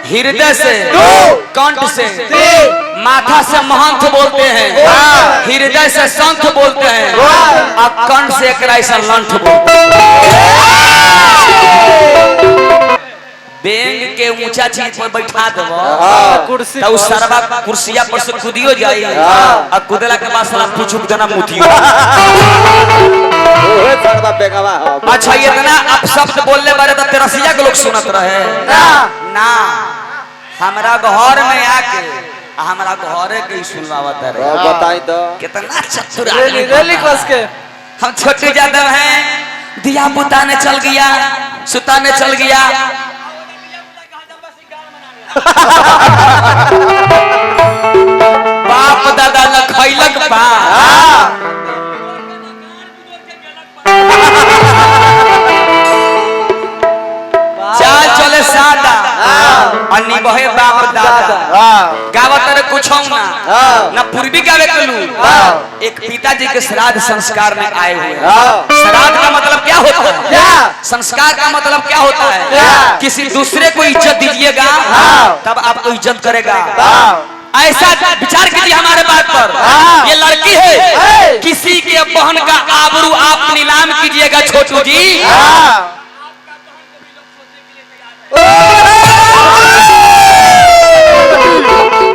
हृदय से, कंठ से, माथा से महंत बोलते हैं, हृदय से संत बोलते हैं, और कंठ से एक ऐसा लंठ बोलते हैं। बेंग के ऊंचा चीज पर बैठा देबो कुर्सी तो सरवा कुर्सिया पर से कूदियो जाई और कूदला के बाद साला पुचुक जना मुतियो। ओए सरवा बेगवा। अच्छा इतना आप शब्द बोलने बारे तो तेरसिया के लोग सुनत रहे ना हमरा घर में आके हमरा घरे के सुनवावत रहे। बताई तो कितना चतुर आदमी कस के। हम छोटे यादव हैं, दिया बुताने चल गया, सुताने चल गया, बाप दादा न खैलक बा, चाल चले सादा अन्नी बहे बाप दादा गावत रे कुछ ना न पूर्वी गावे कलू। एक पिताजी के श्राद्ध संस्कार में आए हुए। श्राद्ध का मतलब क्या होता है? संस्कार का मतलब क्या होता है? किसी दूसरे को इज्जत दीजिएगा तब आपको इज्जत करेगा। ऐसा विचार कीजिए हमारे बात पर। ये लड़की है, किसी के बहन का आबरू आप नीलाम कीजिएगा छोटू जी।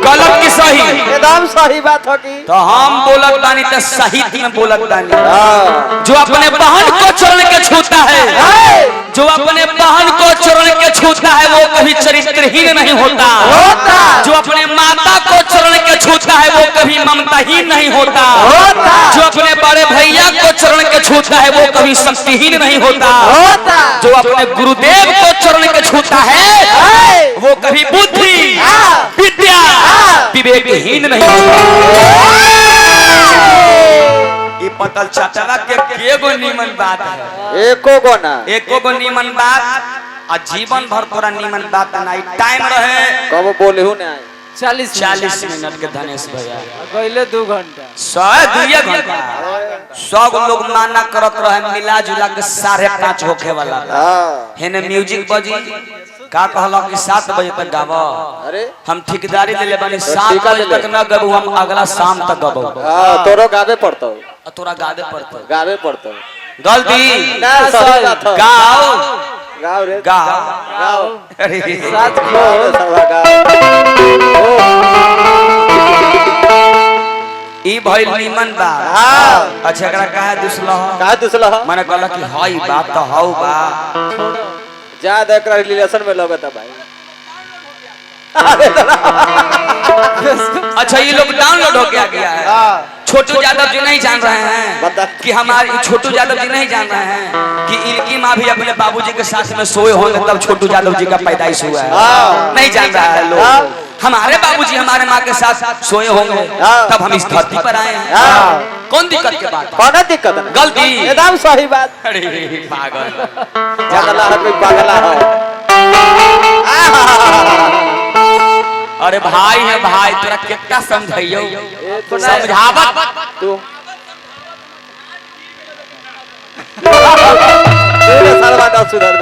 गलत की सही? एकदम सही बात होगी। तो हम बोलत बानी तो सही में बोलत बानी। जो अपने बहन को चरण के छूता है, जो अपने बहन को चरण के छूता है वो कभी चरित्रहीन नहीं होता। जो अपने माता को चरण के छूता है वो कभी ममताहीन नहीं होता। जो अपने बड़े भैया को चरण के छूता है वो कभी शक्तिहीन नहीं होता। जो अपने गुरुदेव को चरण के छूता है वो कभी बुद्धि, विद्या, विवेकहीन नहीं होता। ये पतल चाचा के केगो नीमन बात है? एको गो नीमन बात और जीवन भर तोरा नीमन बात नहीं। टाइम रहे कब बोले हो ना 40 मिनट के धनेश भैया पहले 2 घंटा 2 घंटा सब लोग माना करत रहे मिला जुला के 5:30 होखे वाला। हेने म्यूजिक बजी का कहला कि 7 बजे तक गावो। अरे हम ठेकेदारी ले ले बानी 7 बजे तक न गाबू, हम अगला शाम तक गाबो। तोरो गावे पड़तो, तोरा गावे पड़तो। गलती ना सही बात है। गाओ गाओ रे गाओ। अरे साथ खोल सरवा गाओ। ई भइल नीमन बा। अच्छा एकरा काहे दुसलह माने कहला कि हई बात तो हौ बा ज्यादा एकरा रिलेशन में लगता भाई। अच्छा ये लोग डाउनलोड हो गया है। छोटू यादव जी नहीं जान रहे हैं कि हमारे छोटू यादव जी नहीं जान रहे हैं कि इनकी माँ भी अपने बाबूजी के साथ में सोए होंगे तब छोटू यादव जी का पैदाइश हुआ है। नहीं जान रहा है लोग। हमारे बाबूजी हमारे माँ के साथ सोए होंगे तब हम इस धरती पर आए हैं। कौन दिक्कत के बात? कौन दिक्कत है? गलती एकदम सही बात। अरे पागल पागला है। अरे भाई है भाई, तोरा कितना समझाइयो समझावत तू सुधर